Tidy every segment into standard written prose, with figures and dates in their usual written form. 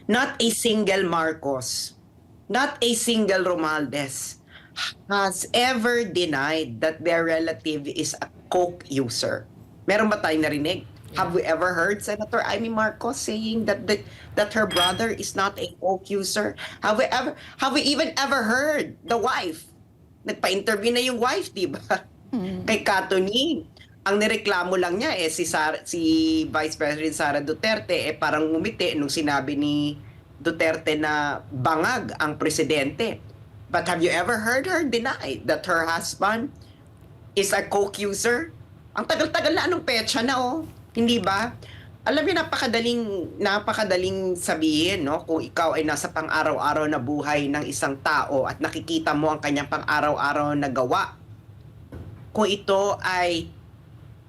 Not a single Marcos, not a single Romualdez has ever denied that their relative is a coke user. Meron ba tayong narinig? Have we ever heard Senator Imee Marcos saying that her brother is not a coke user? Have we even ever heard the wife? Nagpa-interview na yung wife, di ba? Kay Katoni. Ang nireklamo lang niya si Vice President Sara Duterte parang ngumiti nung sinabi ni Duterte na bangag ang presidente. But have you ever heard her deny that her husband is a coke user? Ang tagal-tagal na anong petsa na hindi ba? Alam niyo, napakadaling sabihin, no? Kung ikaw ay nasa pang-araw-araw na buhay ng isang tao at nakikita mo ang kanyang pang-araw-araw na gawa, kung ito ay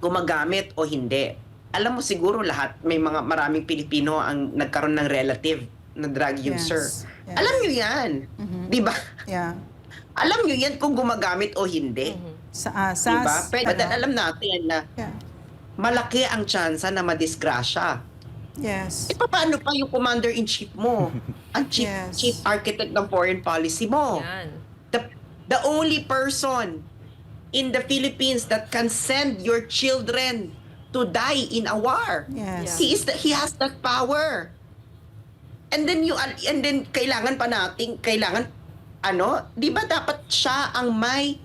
gumagamit o hindi. Alam mo siguro lahat, maraming Pilipino ang nagkaroon ng relative na drug user. Yes. Alam niyo yan. Di ba? Yeah. Alam niyo yan kung gumagamit o hindi. Sass, Diba? Pero alam natin na malaki ang tsansa na madisgrasya. Yes. Paano pa yung commander-in-chief mo? Ang chief architect ng foreign policy mo. Yan. The only person in the Philippines that can send your children to die in a war. Yes. He has that power. And then kailangan 'di ba dapat siya ang may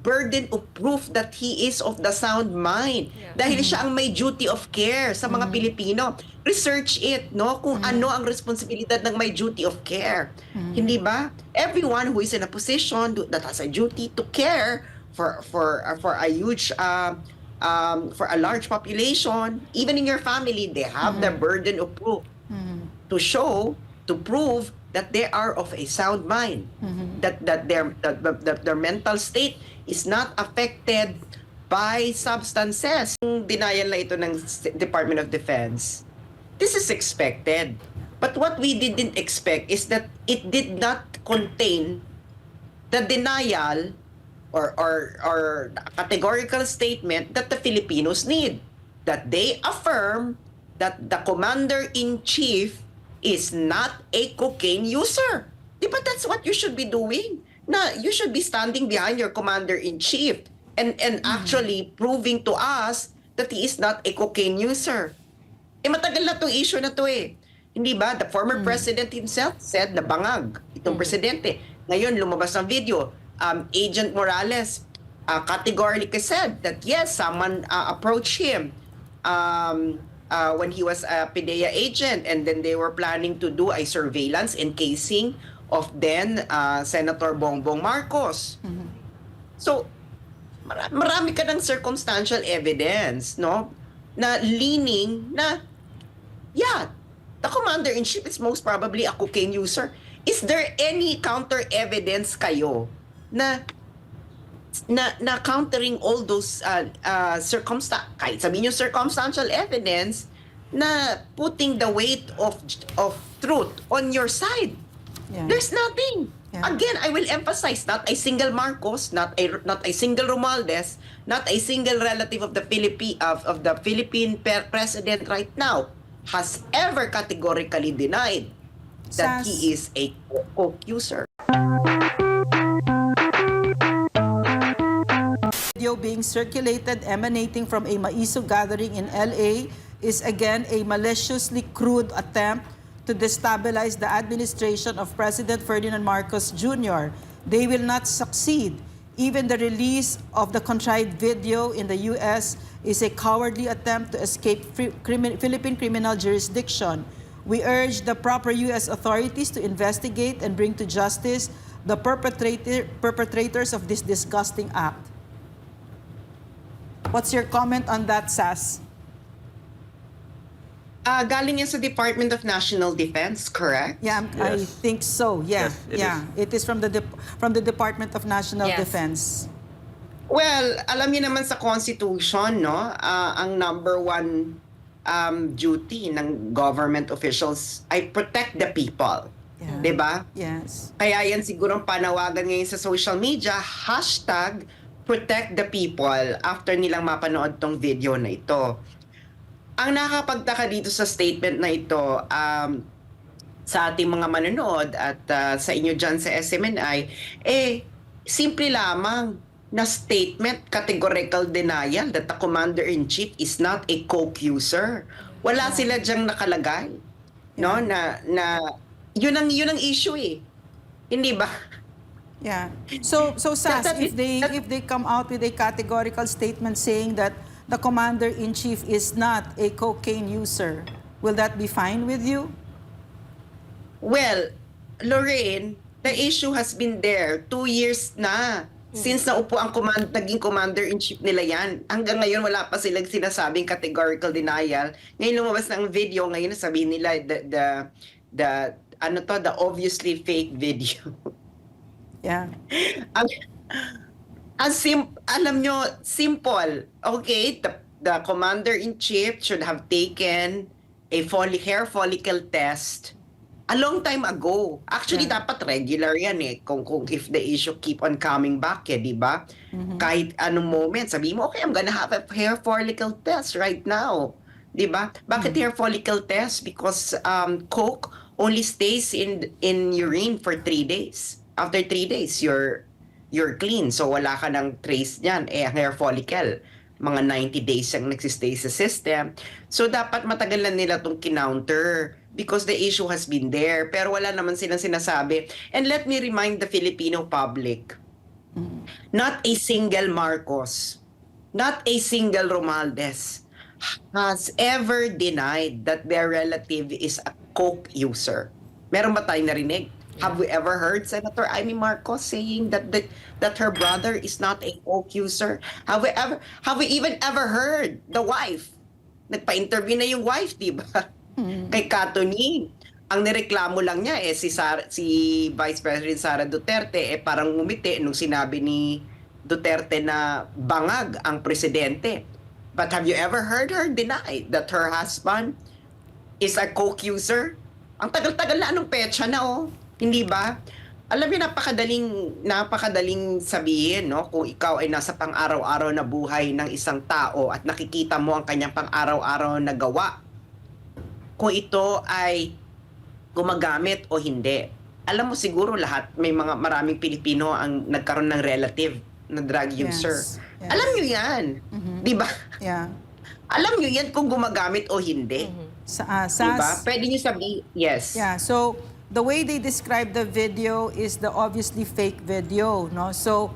burden of proof that he is of the sound mind. Dahil siya ang may duty of care sa mga Pilipino. Research it, no? Kung ano ang responsibilidad ng may duty of care. Hindi ba? Everyone who is in a position that has a duty to care for a huge for a large population, even in your family, they have the burden of proof to prove that they are of a sound mind, that their mental state is not affected by substances. Yung denial na ito ng Department of Defense, this is expected. But what we didn't expect is that it did not contain the denial or categorical statement that the Filipinos need. That they affirm that the commander-in-chief is not a cocaine user. Di ba that's what you should be doing? Na you should be standing behind your commander-in-chief and actually proving to us that he is not a cocaine user. Matagal na itong issue na to Hindi ba? The former president himself said na bangag itong presidente. Ngayon, lumabas ang video. Agent Morales categorically said that yes, someone approached him when he was a PDEA agent, and then they were planning to do a surveillance encasing of then Senator Bongbong Marcos. So, marami ka ng circumstantial evidence, no? Na leaning na, yeah, the commander-in-chief is most probably a cocaine user. Is there any counter evidence kayo na countering all those kahit sabihin yung circumstantial evidence na putting the weight of truth on your side? Yeah. There's nothing. Yeah. Again, I will emphasize, not a single Marcos, not a single Romualdez, not a single relative of the Philippine president right now has ever categorically denied that Sass, he is a coke user. video being circulated emanating from a Maiso gathering in LA is again a maliciously crude attempt to destabilize the administration of President Ferdinand Marcos Jr. They will not succeed. Even the release of the contrived video in the U.S. is a cowardly attempt to escape Philippine criminal jurisdiction. We urge the proper U.S. authorities to investigate and bring to justice the perpetrators of this disgusting act. What's your comment on that, Sass? Galing yan sa Department of National Defense, correct? Yeah, I think so. Yeah, it is from the Department of National Defense. Well, alam niyo naman sa Constitution, no, ang number one duty ng government officials ay protect the people. Yeah. 'Di ba? Yes. Kaya yan siguro ang panawagan ngayon sa social media, hashtag protect the people after nilang mapanood tong video na ito. Ang nakapagtaka dito sa statement na ito, sa ating mga manonood at sa inyo dyan sa SMNI, simple lamang na statement, categorical denial that the commander-in-chief is not a co-accuser. Wala sila dyang nakalagay. No, na yun ang issue Hindi ba? Yeah. So Sass, if they come out with a categorical statement saying that the commander-in-chief is not a cocaine user, will that be fine with you? Well, Lorraine, the issue has been there 2 years na. Since naupo ang naging commander-in-chief nila yan, hanggang ngayon wala pa silang sinasabing categorical denial. Ngayon lumabas na ang video, ngayon sabihin nila the obviously fake video. Yeah. Alam nyo, simple. Okay, the commander-in-chief should have taken a hair follicle test a long time ago. Actually, dapat regular yan kung if the issue keep on coming back di ba? Kahit anong moment, sabihin mo, okay, I'm gonna have a hair follicle test right now. Di ba? Bakit hair follicle test? Because coke only stays in urine for 3 days. After 3 days, you're clean. So wala ka ng trace niyan. Hair follicle, mga 90 days yung nagsistay sa system. So dapat matagal na nila itong kinounter because the issue has been there. Pero wala naman silang sinasabi. And let me remind the Filipino public, not a single Marcos, not a single Romualdez has ever denied that their relative is a coke user. Meron ba tayong narinig? Have we ever heard Senator Imee Marcos saying that her brother is not a coke user? Have we even ever heard the wife? Nagpa-interview na yung wife, di ba? Kay Katoni. Ang nireklamo lang niya si Vice President Sara Duterte parang ngumiti nung sinabi ni Duterte na bangag ang presidente. But have you ever heard her deny that her husband is a coke user? Ang tagal-tagal na anong petsa na Hindi ba? Alam niyo, napakadaling sabihin, no? Kung ikaw ay nasa pang-araw-araw na buhay ng isang tao at nakikita mo ang kanyang pang-araw-araw na gawa, kung ito ay gumagamit o hindi. Alam mo siguro maraming Pilipino ang nagkaroon ng relative na drug user. Yes. Alam niyo yan. Di ba? Yeah. Alam niyo yan kung gumagamit o hindi. Sass, Diba? Pwede niyo sabihin, yes. Yeah, so the way they describe the video is the obviously fake video, no? So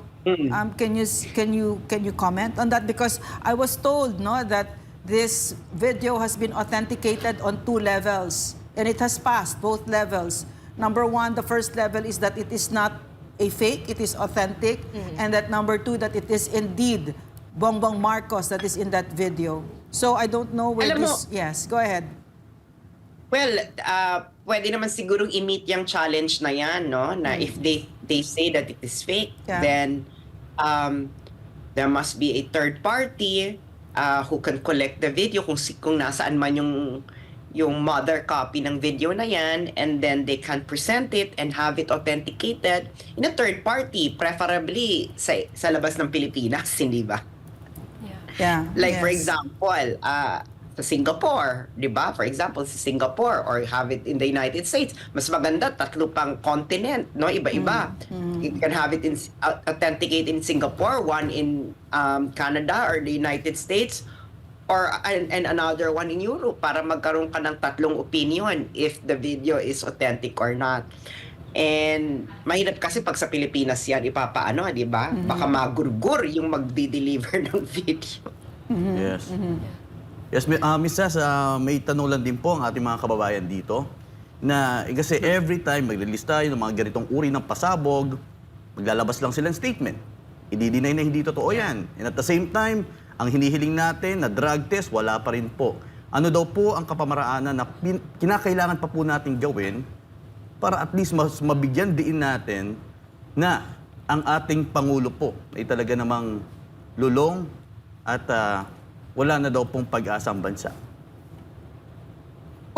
can you comment on that? Because I was told, no, that this video has been authenticated on 2 levels and it has passed both levels. Number 1, the first level is that it is not a fake, it is authentic, and that number 2, that it is indeed Bongbong Marcos that is in that video. So I don't know where Alam mo, yes, go ahead. Well, pwede naman sigurong i-meet yung challenge na yan, no? Na if they say that it is fake, then there must be a third party who can collect the video kung nasaan man yung mother copy ng video na yan, and then they can present it and have it authenticated in a third party, preferably sa labas ng Pilipinas, hindi ba? Yeah. Like for Yes. example, sa Singapore, di ba? For example, sa Singapore, or have it in the United States. Mas maganda, 3 pang continent, no? Iba-iba. You can have it authenticate in Singapore, 1 in Canada or the United States, and another 1 in Europe para magkaroon ka ng 3 opinion if the video is authentic or not. And mahirap kasi pag sa Pilipinas yan ipapaano, di ba? Baka magurgur yung magdi-deliver ng video. Yes. Yes, Miss Sass, may tanong lang din po ang ating mga kababayan dito na kasi every time mag-release tayo ng mga ganitong uri ng pasabog, maglalabas lang silang statement. I-deny na hindi totoo yan. And at the same time, ang hinihiling natin na drug test, wala pa rin po. Ano daw po ang kapamaraanan na kinakailangan pa po natin gawin para at least mas mabigyan diin natin na ang ating Pangulo po ay talaga namang lulong at wala na daw pong pag-asa ang bansa?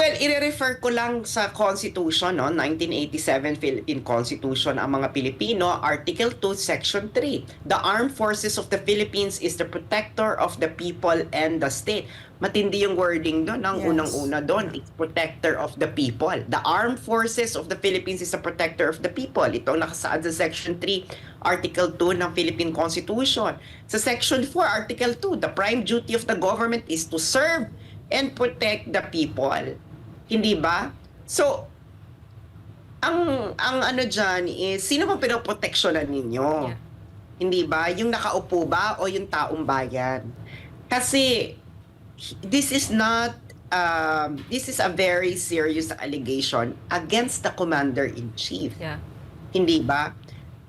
Well, i-refer ko lang sa Constitution, no? 1987 Philippine Constitution, ang mga Pilipino, Article 2, Section 3. The Armed Forces of the Philippines is the protector of the people and the state. Matindi yung wording doon. Ang Yes. unang-una doon, it's protector of the people. The Armed Forces of the Philippines is the protector of the people. Ito ang nakasaad sa Section 3, Article 2 ng Philippine Constitution. Sa Section 4, Article 2, the prime duty of the government is to serve and protect the people. Hindi ba? So, ang ano dyan is, sino bang pinoproteksyonan ninyo? Yeah. Hindi ba? Yung nakaupo ba o yung taong bayan? Kasi, this is not, this is a very serious allegation against the commander-in-chief. Yeah. Hindi ba?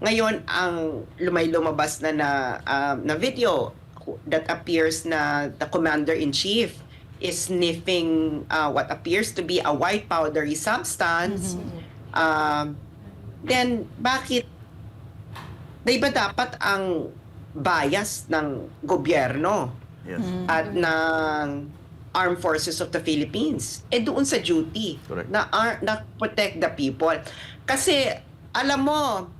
Ngayon, ang lumabas na video that appears na the commander-in-chief is sniffing what appears to be a white powdery substance, then bakit, di ba dapat ang bias ng gobyerno Yes. at ng Armed Forces of the Philippines doon sa duty Correct. na protect the people? Kasi alam mo,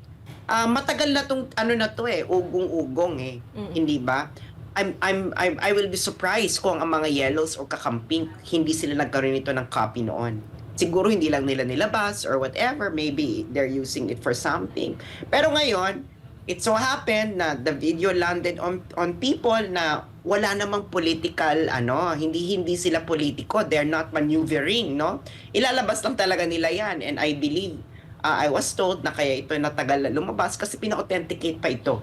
matagal na tong ano na to ugong-ugong hindi ba? I will be surprised kung ang mga yellows o kakamping hindi sila nagkaroon nito ng copy noon. Siguro hindi lang nila nilabas or whatever, maybe they're using it for something. Pero ngayon, it so happened na the video landed on people na wala namang political hindi sila politiko, they're not maneuvering, no? Ilalabas lang talaga nila 'yan, and I believe I was told na kaya ito natagal na lumabas kasi pina-authenticate pa ito.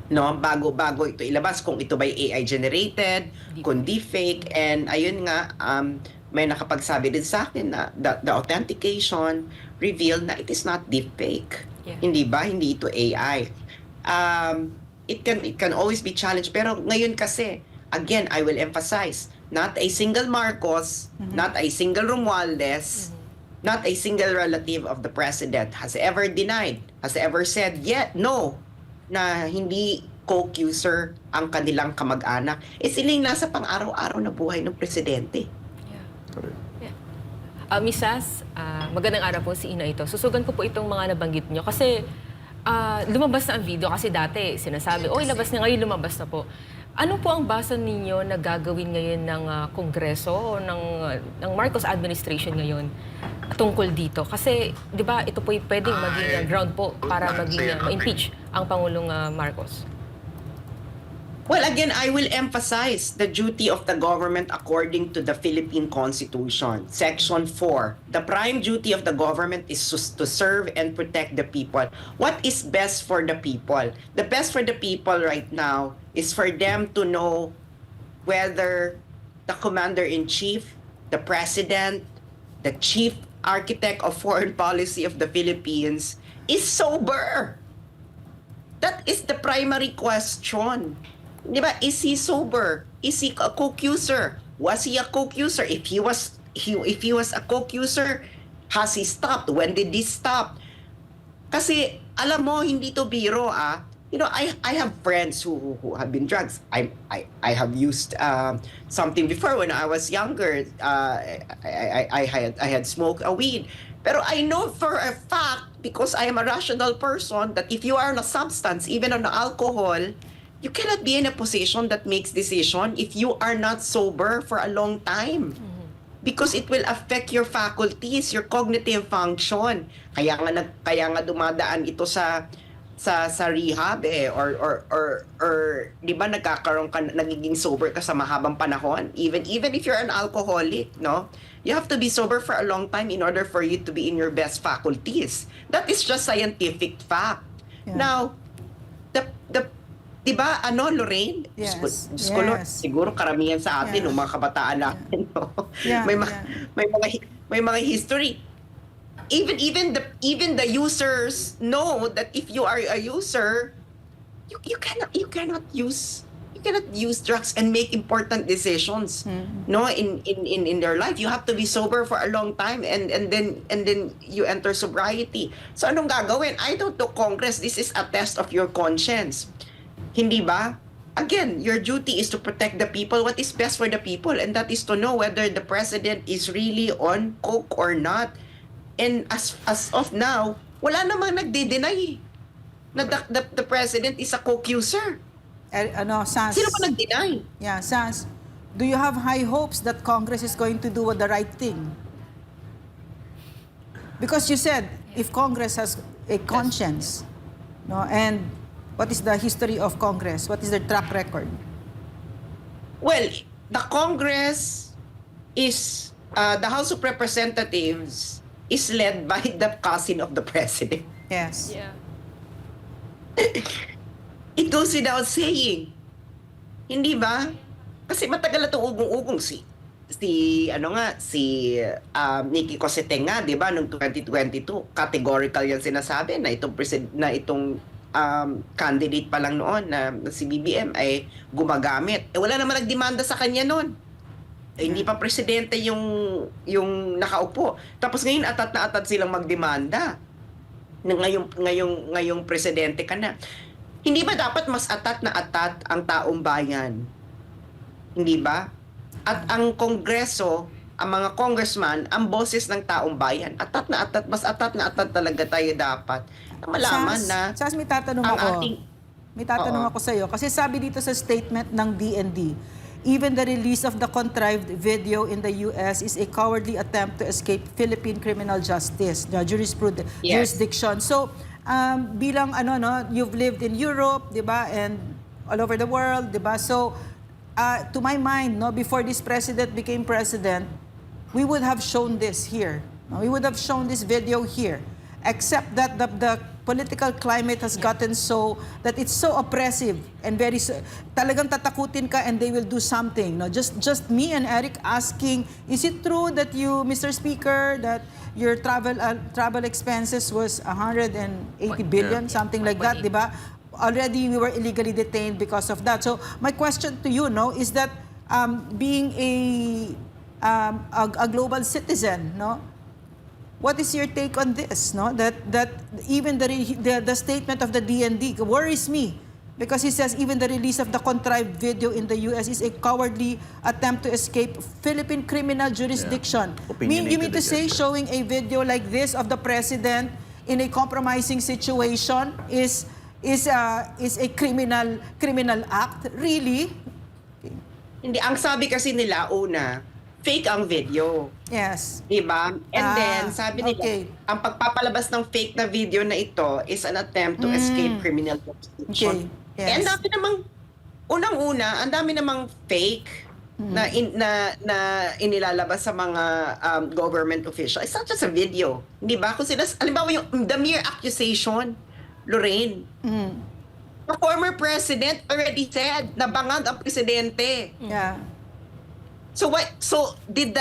No, bago ito ilabas kung ito ba AI generated, kung fake, and ayun nga may nakapagsabi din sa akin na the authentication revealed na it is not deepfake. Yeah. Hindi ba? Hindi ito AI. It can always be challenged, pero ngayon kasi again I will emphasize, not a single Marcos, not a single Romualdez, not a single relative of the president has ever denied, has ever said no na hindi co-accuser ang kanilang kamag-anak. Sila yung nasa pang-araw-araw na buhay ng presidente. Yeah. Correct. Yeah. Miss Sass, magandang araw po si Ina ito. Susugan ko po itong mga nabanggit nyo kasi lumabas na ang video kasi dati sinasabi, ilabas na ngayon, lumabas na po. Ano po ang basa ninyo na gagawin ngayon ng Kongreso o ng Marcos administration ngayon tungkol dito? Kasi, di ba, ito po pwedeng maging ground po para maging ma-impeach ang Pangulong Marcos. Well, again, I will emphasize the duty of the government according to the Philippine Constitution. Section 4. The prime duty of the government is to serve and protect the people. What is best for the people? The best for the people right now is for them to know whether the commander-in-chief, the president, the chief architect of foreign policy of the Philippines is sober. That is the primary question. Di ba? Is he sober? Is he a co-accuser? Was he a co-accuser? If he was a co-accuser, has he stopped? When did he stop? Kasi alam mo, hindi to biro You know, I have friends who have been drugs. I have used something before when I was younger. I had smoked a weed. Pero I know for a fact, because I am a rational person, that if you are on a substance, even on alcohol, you cannot be in a position that makes decision if you are not sober for a long time. Because it will affect your faculties, your cognitive function. Kaya nga dumadaan ito sa rehab or di ba nagiging sober ka sa mahabang panahon, even if you're an alcoholic, no? You have to be sober for a long time in order for you to be in your best faculties. That is just scientific fact. Yeah. Now, the di ba Lorraine? Yes. Diyos ko, Lord, Yes. siguro karamihan sa atin, Yeah. ng mga kabataan natin, no? Yeah, may mga history. Even the users know that if you are a user, you cannot use drugs and make important decisions, no, in their life. You have to be sober for a long time, and then you enter sobriety. So anong gagawin? I don't know, Congress, this is a test of your conscience. Hindi ba? again, your duty is to protect the people, what is best for the people, and that is to know whether the president is really on coke or not. And as of now, wala namang nagde-deny na the president is a coke user. Sass, Sino ba nag-deny? yeah, Sass, do you have high hopes that Congress is going to do the right thing? Because you said, if Congress has a conscience, no, and what is the history of Congress? What is their track record? Well, the Congress is, the House of Representatives is led by the cousin of the president. Yes. Yeah. It goes without saying. Hindi ba? Kasi matagal na itong ugong-ugong si Nikki Cosseteng nga, di ba, noong 2022, categorical yan sinasabi na itong candidate pa lang noon na si BBM ay gumagamit. Wala naman nagdemanda sa kanya noon. Hindi pa presidente yung nakaupo. Tapos ngayon atat na atat silang magdemanda. Ngayong presidente ka na. Hindi ba dapat mas atat na atat ang taong bayan? Hindi ba? At ang kongreso, ang mga congressman, ang boses ng taong bayan, atat na atat, mas atat na atat talaga tayo dapat. Na malaman na Sass, may tatanong ang ako. ating... May tatanong Oo. ako sa iyo. Kasi sabi dito sa statement ng DND, even the release of the contrived video in the US is a cowardly attempt to escape Philippine criminal justice, the jurisdiction. So, bilang you've lived in Europe, 'di ba, and all over the world, 'di ba? So, to my mind, before this president became president, we would have shown this here. We would have shown this video here. Except that the political climate has gotten so that it's so oppressive and talagang tatakutin ka and they will do something. Just me and Eric asking, is it true that you, Mr. Speaker, that your travel expenses was 180 billion, something like that, di ba? Already we were illegally detained because of that. So my question to you, is that being a global citizen, what is your take on this? That even the statement of the DND worries me because he says even the release of the contrived video in the US is a cowardly attempt to escape Philippine criminal jurisdiction. Yeah. You mean to say showing a video like this of the president in a compromising situation is a criminal act? Really? Hindi, ang sabi kasi nila, una, fake ang video. Yes. Diba? And then, sabi nila, okay. ang pagpapalabas ng fake na video na ito is an attempt to escape criminal jurisdiction. Okay. Yes. And ang dami namang, unang-una, ang dami namang fake na inilalabas sa mga government official. It's not just a video. Di ba? Kung sila, halimbawa yung the mere accusation, Lorraine, the former president already said na bangag ang presidente. Yeah. So did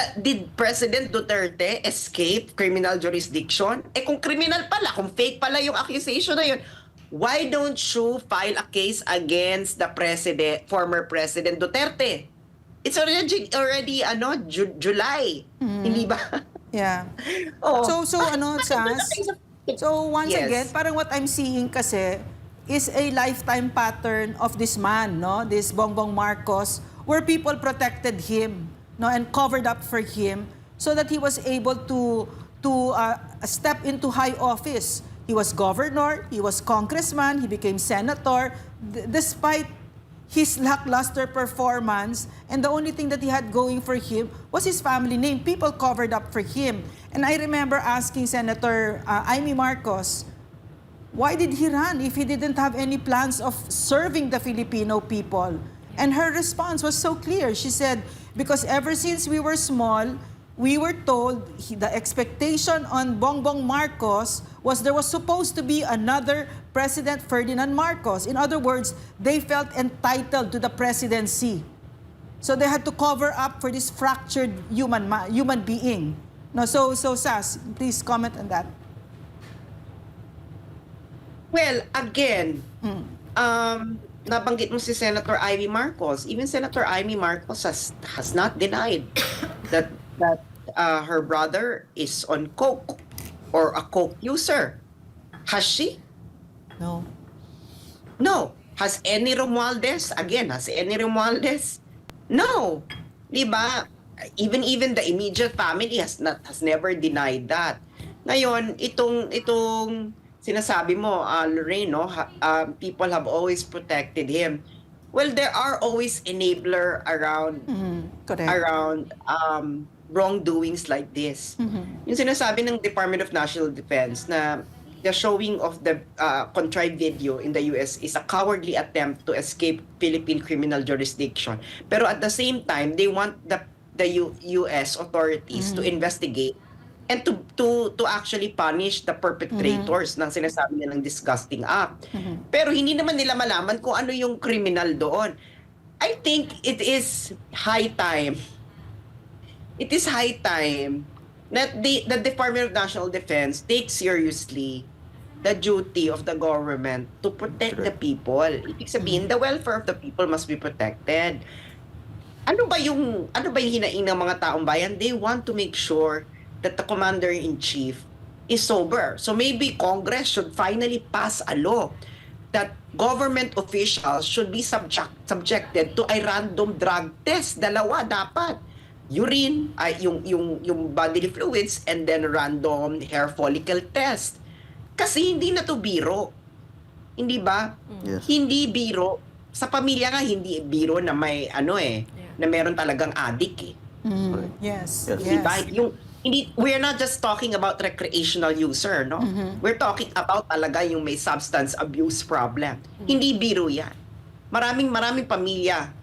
President Duterte escape criminal jurisdiction? Kung criminal pala, kung fake pala yung accusation na yun, why don't you file a case against the former President Duterte? It's already July. Hindi ba? Yeah. Oh. So Sass? So once Yes. again, parang what I'm seeing kasi is a lifetime pattern of this man, this Bongbong Marcos, where people protected him, and covered up for him so that he was able to step into high office. He was governor, he was congressman, he became senator, despite his lackluster performance, and the only thing that he had going for him was his family name. People covered up for him. And I remember asking Senator Imee Marcos, why did he run if he didn't have any plans of serving the Filipino people? And her response was so clear. She said, because ever since we were small, we were told the expectation on Bongbong Marcos was there was supposed to be another President Ferdinand Marcos. In other words, they felt entitled to the presidency. So they had to cover up for this fractured human being. So Sass, please comment on that. Well, again, nabanggit mo si Senator Imee Marcos. Even Senator Imee Marcos has not denied that her brother is on coke or a coke user. Has she? No. No. Has any Romualdez? Again, has any Romualdez? No. Di ba? Even the immediate family has never denied that. Ngayon, itong sinasabi mo, Lorraine, no, people have always protected him. Well, there are always enabler around Correct. wrongdoings like this. Yung sinasabi ng Department of National Defense na the showing of the contrived video in the US is a cowardly attempt to escape Philippine criminal jurisdiction. Pero at the same time, they want the US authorities to investigate and to actually punish the perpetrators ng sinasabi nilang disgusting act. Pero hindi naman nila malaman kung ano yung criminal doon. I think it is high time. It is high time that the Department of National Defense takes seriously the duty of the government to protect the people. Ibig sabihin, the welfare of the people must be protected. Ano ba yung hinaing ng mga taong bayan? They want to make sure that the commander-in-chief is sober. So maybe Congress should finally pass a law that government officials should be subjected to a random drug test. Dalawa dapat. Urine, yung bodily fluids, and then random hair follicle test. Kasi hindi na to biro. Hindi ba? Yes. Hindi biro. Sa pamilya nga, hindi biro na may na meron talagang addict eh. Yes. Yes. Diba? We're not just talking about recreational user, no? We're talking about talaga yung may substance abuse problem. Hindi biro yan. Maraming pamilyang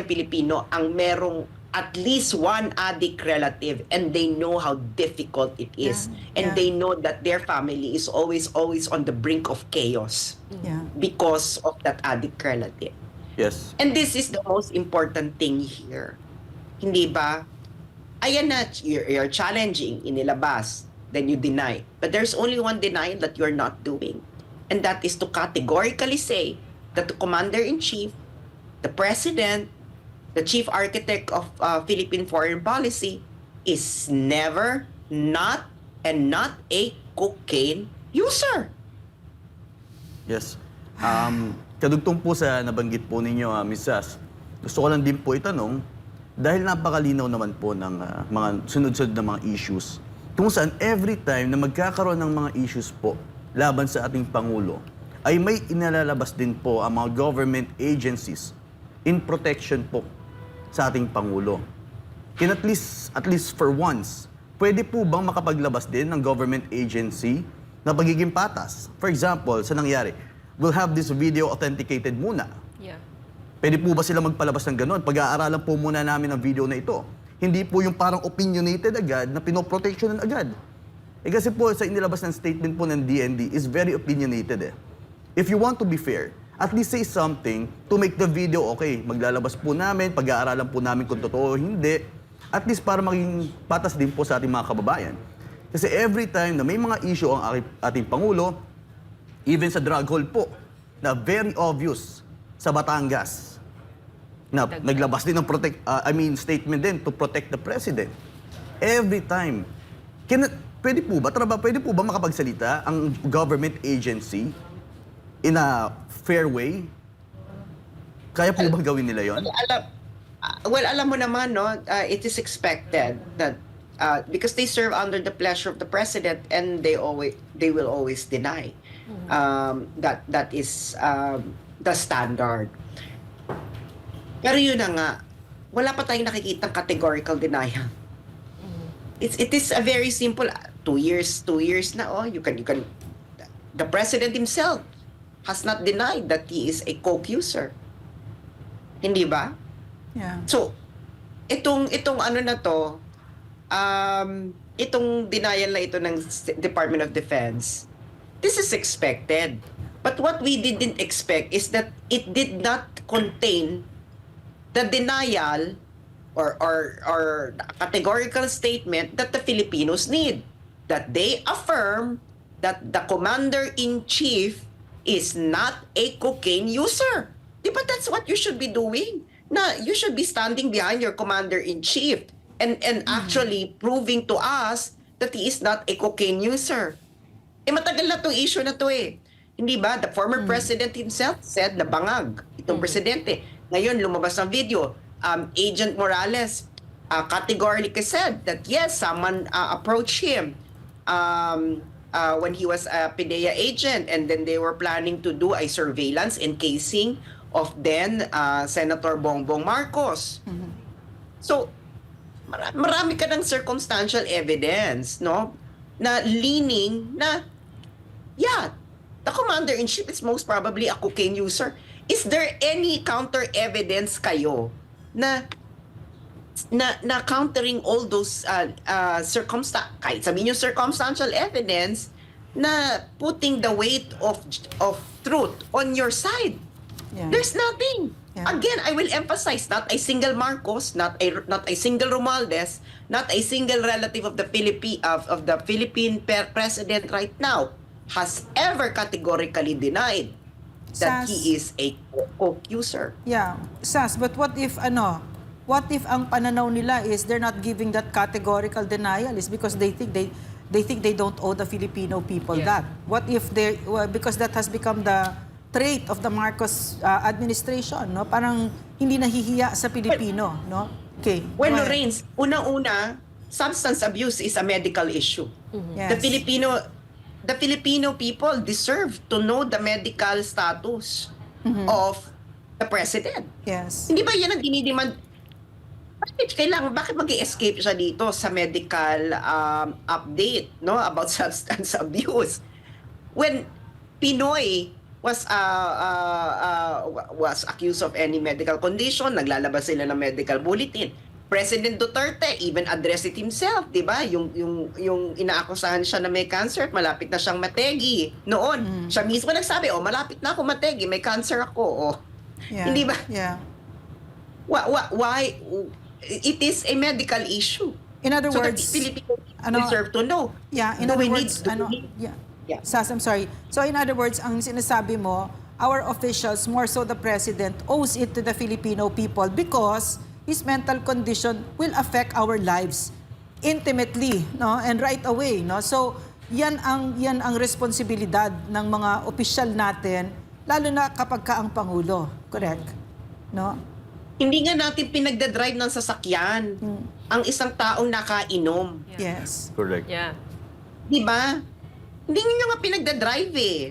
Pilipino ang merong at least one addict relative, and they know how difficult it is. And they know that their family is always on the brink of chaos because of that addict relative. Yes. And this is the most important thing here. Hindi ba? Ayan na, you're challenging in Nilabas, then you deny. But there's only one denial that you're not doing. And that is to categorically say that the commander-in-chief, the president, the chief architect of Philippine foreign policy is never, not a cocaine user. Yes. Kadugtong po sa nabanggit po ninyo, Ms. Sass, gusto ko lang din po itanong, dahil napakalinaw naman po ng mga sunod-sunod na mga issues, kung saan every time na magkakaroon ng mga issues po laban sa ating Pangulo, ay may inalalabas din po ang mga government agencies in protection po sa ating Pangulo. At least for once, pwede po bang makapaglabas din ng government agency na pagiging patas? For example, sa nangyari, we'll have this video authenticated muna. Yeah. Pwede po ba sila magpalabas ng gano'n? Pag-aaralan po muna namin ang video na ito. Hindi po yung parang opinionated agad na pinoprotectionan agad. Kasi po sa inilabas ng statement po ng DND is very opinionated eh. If you want to be fair, at least say something to make the video okay. Maglalabas po namin, pag-aaralan po namin kung totoo o hindi. At least para maging patas din po sa ating mga kababayan. Kasi every time na may mga issue ang ating Pangulo, even sa drug hole po, na very obvious sa Batangas, na naglabas din ng statement din to protect the president. Every time. Pwede po ba makapagsalita ang government agency in a fair way? Kaya po ba gawin nila yon? Alam mo naman, no, it is expected that because they serve under the pleasure of the president, and they will always deny. That is the standard. Pero yun na nga, wala pa tayong nakikitang categorical denial. It is a very simple 2 years na the president himself has not denied that he is a coke user. Hindi ba? Yeah. So, itong ano na to, itong denial na ito ng Department of Defense, this is expected. But what we didn't expect is that it did not contain the denial or categorical statement that the Filipinos need. That they affirm that the commander-in-chief is not a cocaine user. Di ba that's what you should be doing? Na you should be standing behind your commander-in-chief and actually proving to us that he is not a cocaine user. Matagal na itong issue na to eh. Hindi ba? The former president himself said na bangag itong presidente. Ngayon, lumabas ang video. Agent Morales categorically said that yes, someone approached him when he was a PDEA agent, and then they were planning to do a surveillance encasing of then Senator Bongbong Marcos. So, marami ka ng circumstantial evidence, no? Na leaning na, yeah, the commander-in-chief is most probably a cocaine user. Is there any counter-evidence kayo na countering all those kahit sabihin yung circumstantial evidence na putting the weight of truth on your side? Yeah. There's nothing. Yeah. Again, I will emphasize, not a single Marcos, not a single Romualdez, not a single relative of the Philippine president right now has ever categorically denied that Sass. he is a coke user. Yeah, Sass, but what if ang pananaw nila is they're not giving that categorical denial is because they think they don't owe the Filipino people that. What if because that has become the trait of the Marcos administration, no? Parang hindi nahihiya sa Pilipino, no? Okay. Well, go ahead. Lorraine, unang-una, substance abuse is a medical issue. Yes. The Filipino people deserve to know the medical status of the president. Yes. Hindi ba yan ang dinidemand? Bakit mag-escape siya dito sa medical update, no, about substance abuse? When Pinoy was accused of any medical condition, naglalabas sila ng medical bulletin. President Duterte even addressed it himself, 'di ba? Yung inaakusahan siya na may cancer at malapit na siyang mategi. Noon, siya mismo nagsabi, malapit na ako mategi, may cancer ako. Yeah. Hindi ba? Yeah. Why it is a medical issue. In other So the words, Filipinos ano- deserve to know. Yeah, in So other we words, need to Yeah. Sass, I'm sorry. So in other words, ang sinasabi mo, our officials, more so the president, owes it to the Filipino people because his mental condition will affect our lives intimately, no? And right away, no? So yan ang responsibilidad ng mga opisyal natin, lalo na kapag ka ang pangulo, correct? No? Hindi nga natin pinagdadrive ng sasakyan ang isang taong nakainom. Yes. Correct. Yeah. Di ba? Hindi nyo nga pinagdadrive eh.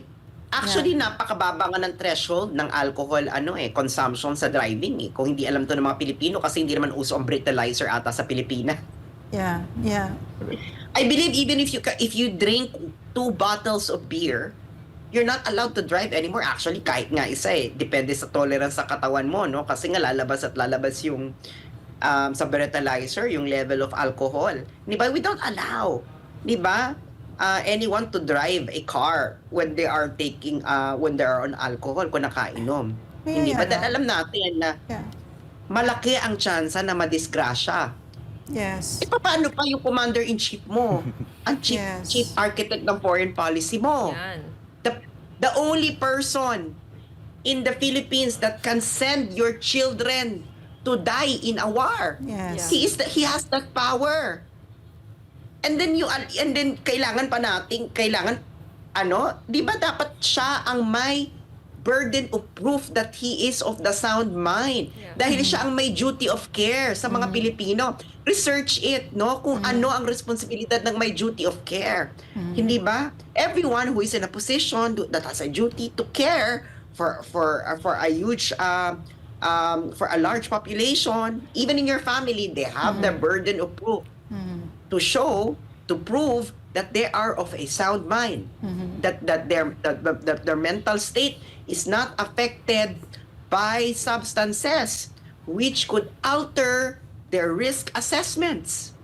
Actually, napakababa nga ng threshold ng alcohol consumption sa driving eh. Kung hindi alam to ng mga Pilipino kasi hindi naman uso ang breathalyzer ata sa Pilipinas. Yeah, yeah. I believe even if you drink 2 bottles of beer, you're not allowed to drive anymore. Actually, kahit nga isa eh. Depende sa tolerance sa katawan mo, no? Kasi nga lalabas yung sa breathalyzer, yung level of alcohol. Di ba? We don't allow, di ba, anyone to drive a car when they are on alcohol, kung nakainom. Hindi ba? Dahil alam natin na malaki ang tsansa na madisgrasya. Yes. Paano pa yung commander-in-chief mo? Ang chief architect ng foreign policy mo? Yan. The only person in the Philippines that can send your children to die in a war. Yes. He has that power. And then kailangan 'di ba dapat siya ang may burden of proof that he is of the sound mind. Yeah. Dahil siya ang may duty of care sa mga Pilipino. Research it, no? Kung ano ang responsibilidad ng may duty of care. Hindi ba? Everyone who is in a position that has a duty to care for a huge for a large population, even in your family, they have the burden of proof to prove that they are of a sound mind, that their mental state is not affected by substances which could alter their risk assessments.